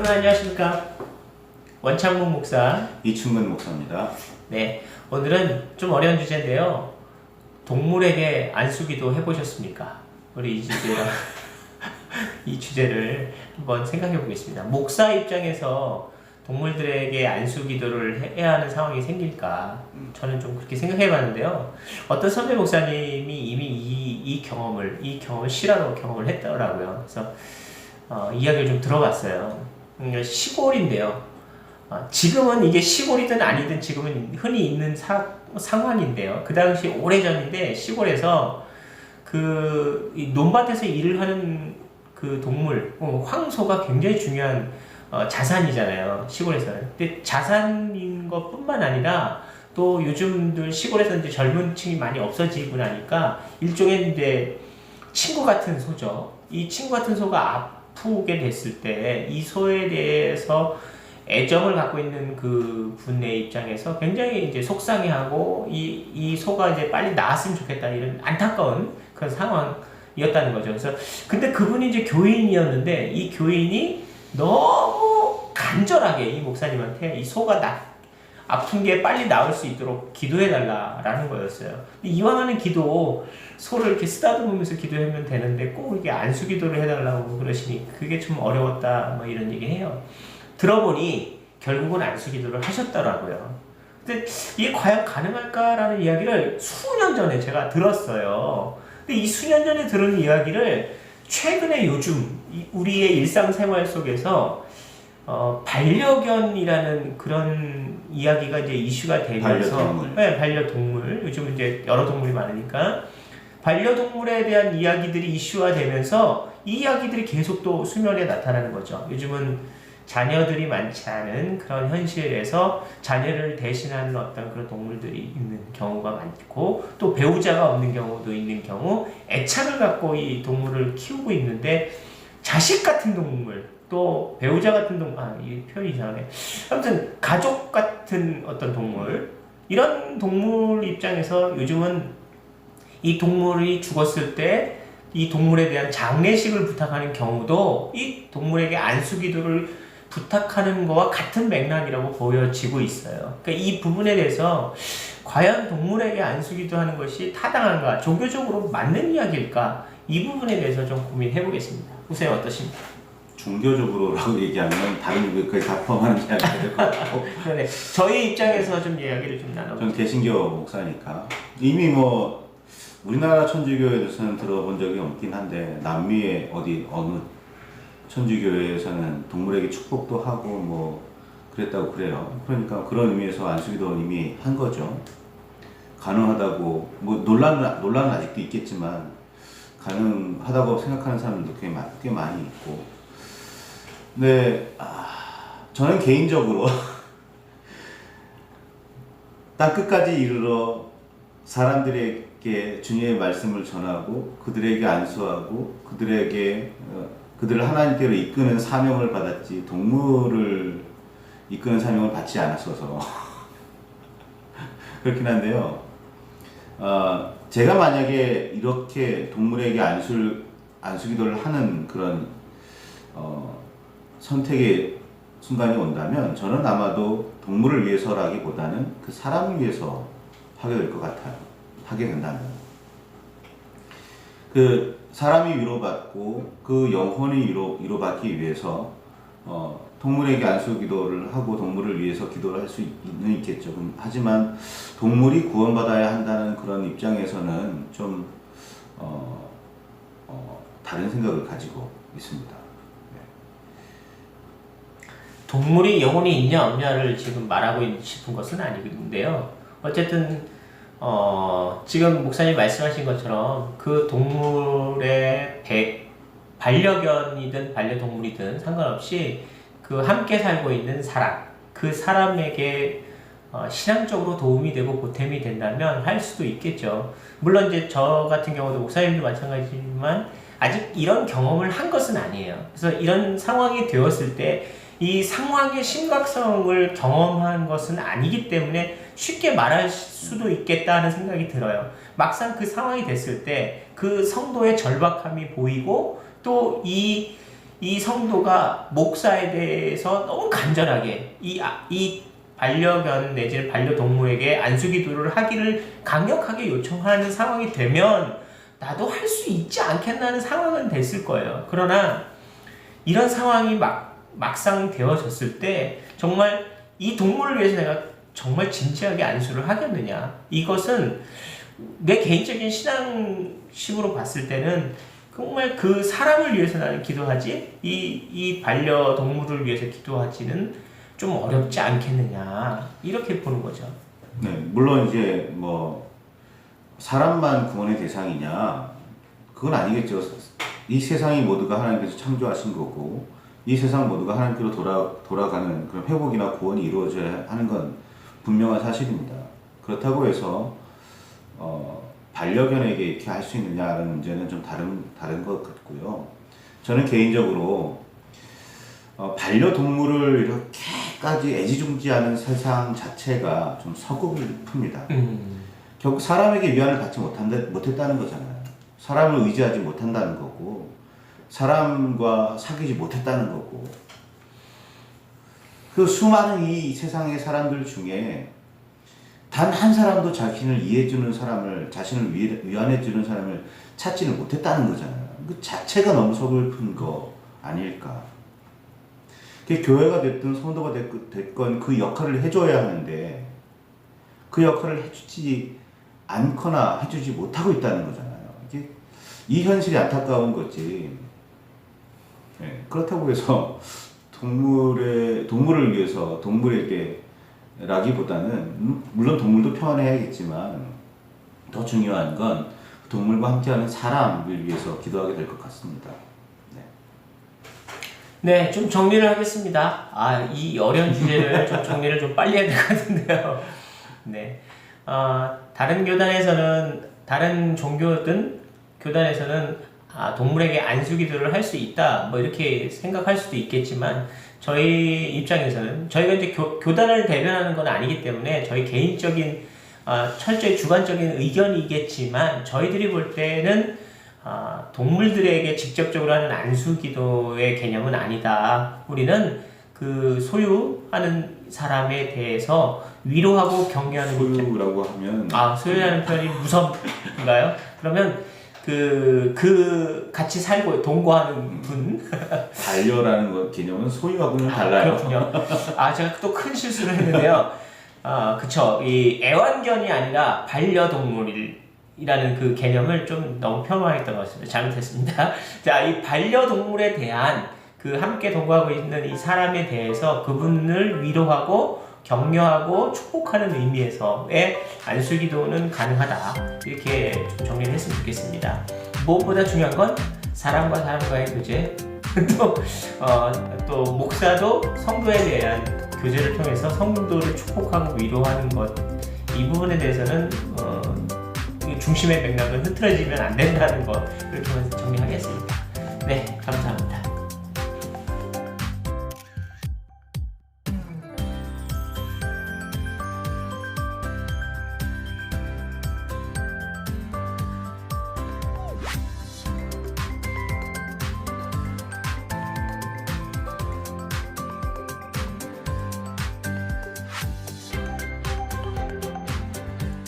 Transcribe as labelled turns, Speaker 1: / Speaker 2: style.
Speaker 1: 여러분 안녕하십니까? 원창문 목사
Speaker 2: 이충근 목사입니다.
Speaker 1: 네, 오늘은 좀 어려운 주제인데요. 동물에게 안수기도 해보셨습니까? 우리 이 주제를 한번 생각해 보겠습니다. 목사 입장에서 동물들에게 안수기도를 해야 하는 상황이 생길까? 저는 좀 그렇게 생각해 봤는데요. 어떤 선배 목사님이 이미 이 경험을 실화로 경험을 했더라고요. 그래서 이야기를 좀 들어봤어요. 시골인데요. 지금은 이게 시골이든 아니든 지금은 흔히 있는 상황인데요. 그 당시 오래전인데 시골에서 이 논밭에서 일을 하는 그 동물, 황소가 굉장히 중요한 자산이잖아요. 시골에서는. 근데 자산인 것뿐만 아니라 또 요즘들 시골에서 이제 젊은 층이 많이 없어지고 나니까 일종의 이제 친구 같은 소죠. 이 친구 같은 소가 아프게 됐을 때 이 소에 대해서 애정을 갖고 있는 그 분의 입장에서 굉장히 이제 속상해하고 이 소가 이제 빨리 나았으면 좋겠다 이런 안타까운 그런 상황이었다는 거죠. 그래서 근데 그분이 이제 교인이었는데 이 교인이 너무 간절하게 이 목사님한테 이 소가 아픈 게 빨리 나을 수 있도록 기도해달라라는 거였어요. 이왕 기도, 소를 이렇게 쓰다듬으면서 기도하면 되는데 꼭 이게 안수 기도를 해달라고 그러시니 그게 좀 어려웠다, 뭐 이런 얘기 해요. 들어보니 결국은 안수 기도를 하셨더라고요. 근데 이게 과연 가능할까라는 이야기를 수년 전에 제가 들었어요. 근데 이 수년 전에 들은 이야기를 최근에 요즘 우리의 일상생활 속에서 반려견이라는 그런 이야기가 이제 이슈가 되면서
Speaker 2: 반려동물.
Speaker 1: 네, 반려동물. 요즘 이제 여러 동물이 많으니까 반려동물에 대한 이야기들이 이슈화 되면서 이 이야기들이 계속 또 수면에 나타나는 거죠. 요즘은 자녀들이 많지 않은 그런 현실에서 자녀를 대신하는 어떤 그런 동물들이 있는 경우가 많고 또 배우자가 없는 경우도 있는 경우 애착을 갖고 이 동물을 키우고 있는데 자식 같은 동물 또 배우자 같은 동물 이 표현이 이상하네. 아무튼 가족 같은 어떤 동물 이런 동물 입장에서 요즘은 이 동물이 죽었을 때 이 동물에 대한 장례식을 부탁하는 경우도 이 동물에게 안수기도를 부탁하는 거와 같은 맥락이라고 보여지고 있어요. 그러니까 이 부분에 대해서 과연 동물에게 안수기도 하는 것이 타당한가, 종교적으로 맞는 이야기일까, 이 부분에 대해서 좀 고민해 보겠습니다. 우선 어떠십니까?
Speaker 2: 종교적으로라고 얘기하면 다른 거에 다 포함하는 이야기가 될 것 같고.
Speaker 1: 네, 저희 입장에서 좀 이야기를 좀 나눠보죠.
Speaker 2: 전 개신교 목사니까 이미 뭐 우리나라 천주교에서는 들어본 적이 없긴 한데 남미의 어느 천주교회에서는 동물에게 축복도 하고 뭐 그랬다고 그래요. 그러니까 그런 의미에서 안수기도 이미 한 거죠. 가능하다고 뭐 논란은 아직도 있겠지만 가능하다고 생각하는 사람들도 꽤 많이 있고. 근데 저는 개인적으로 땅 끝까지 이르러 사람들에게 주님의 말씀을 전하고 그들에게 안수하고 그들을 하나님께로 이끄는 사명을 받았지 동물을 이끄는 사명을 받지 않았어서 그렇긴 한데요. 제가 만약에 이렇게 동물에게 안수기도를 하는 그런 선택의 순간이 온다면 저는 아마도 동물을 위해서라기보다는 그 사람을 위해서 하게 될 것 같아요. 하게 된다면 그 사람이 위로받고 그 영혼이 위로받기 위해서 동물에게 안수기도를 하고 동물을 위해서 기도를 할 수 있겠죠. 하지만 동물이 구원받아야 한다는 그런 입장에서는 좀 다른 생각을 가지고 있습니다.
Speaker 1: 동물이 영혼이 있냐 없냐를 지금 말하고 싶은 것은 아니는데요. 어쨌든 지금 목사님 말씀하신 것처럼 그 동물의 반려견이든 반려동물이든 상관없이 그 함께 살고 있는 사람, 그 사람에게 신앙적으로 도움이 되고 보탬이 된다면 할 수도 있겠죠. 물론 이제 저 같은 경우도 목사님도 마찬가지지만 아직 이런 경험을 한 것은 아니에요. 그래서 이런 상황이 되었을 때 이 상황의 심각성을 경험한 것은 아니기 때문에 쉽게 말할 수도 있겠다 하는 생각이 들어요. 막상 그 상황이 됐을 때 그 성도의 절박함이 보이고 또 이 이 성도가 목사에 대해서 너무 간절하게 이 반려견 내지는 반려동물에게 안수기도를 하기를 강력하게 요청하는 상황이 되면 나도 할 수 있지 않겠나는 상황은 됐을 거예요. 그러나 이런 상황이 막상 되어졌을 때 정말 이 동물을 위해서 내가 정말 진지하게 안수를 하겠느냐, 이것은 내 개인적인 신앙심으로 봤을 때는 정말 그 사람을 위해서 나는 기도하지 이 반려동물을 위해서 기도하지는 좀 어렵지 않겠느냐, 이렇게 보는 거죠.
Speaker 2: 네, 물론 이제 뭐 사람만 구원의 대상이냐, 그건 아니겠죠. 이 세상이 모두가 하나님께서 창조하신 거고, 이 세상 모두가 하나님께로 돌아가는 그런 회복이나 구원이 이루어져야 하는 건 분명한 사실입니다. 그렇다고 해서 반려견에게 이렇게 할 수 있느냐라는 문제는 좀 다른 것 같고요. 저는 개인적으로 반려동물을 이렇게까지 애지중지하는 세상 자체가 좀 서글픕니다. 결국 사람에게 위안을 받지 못했다는 거잖아요. 사람을 의지하지 못한다는 거고, 사람과 사귀지 못했다는 거고, 그 수많은 이 세상의 사람들 중에 단 한 사람도 자신을 이해해주는 사람을, 자신을 위안해주는 사람을 찾지는 못했다는 거잖아요. 그 자체가 너무 서글픈 거 아닐까. 교회가 됐든 성도가 됐건 그 역할을 해줘야 하는데 그 역할을 해주지 않거나 해주지 못하고 있다는 거잖아요. 이 현실이 안타까운 거지. 네, 그렇다고 해서 동물을 위해서 동물에게 라기보다는 물론 동물도 평안해야겠지만 더 중요한 건 동물과 함께하는 사람을 위해서 기도하게 될 것 같습니다.
Speaker 1: 네, 좀 정리를 하겠습니다. 이 어려운 주제를 좀 정리를 좀 빨리 해야 될 것 같은데요. 네, 다른 교단에서는, 다른 종교든 교단에서는 동물에게 안수기도를 할 수 있다, 뭐 이렇게 생각할 수도 있겠지만, 저희 입장에서는, 저희가 이제 교단을 대변하는 건 아니기 때문에 저희 개인적인 철저히 주관적인 의견이겠지만, 저희들이 볼 때는 동물들에게 직접적으로 하는 안수기도의 개념은 아니다. 우리는 그 소유하는 사람에 대해서 위로하고 격려하는,
Speaker 2: 소유라고 하면
Speaker 1: 소유라는 표현이 무섭인가요? 그러면 같이 살고 동거하는 분.
Speaker 2: 반려라는 개념은 소유하고는 달라요.
Speaker 1: 그렇군요. 제가 또 큰 실수를 했는데요. 그쵸. 이 애완견이 아니라 반려동물이라는 그 개념을 좀 너무 폄하했던 것 같습니다. 잘못했습니다. 자, 이 반려동물에 대한 그 함께 동거하고 있는 이 사람에 대해서 그분을 위로하고 격려하고 축복하는 의미에서의 안수기도는 가능하다, 이렇게 좀 정리를 했으면 좋겠습니다. 무엇보다 중요한 건 사람과 사람과의 교제, 또 목사도 성도에 대한 교제를 통해서 성도를 축복하고 위로하는 것, 이 부분에 대해서는 중심의 맥락은 흐트러지면 안 된다는 것, 이렇게 정리하겠습니다. 네, 감사합니다.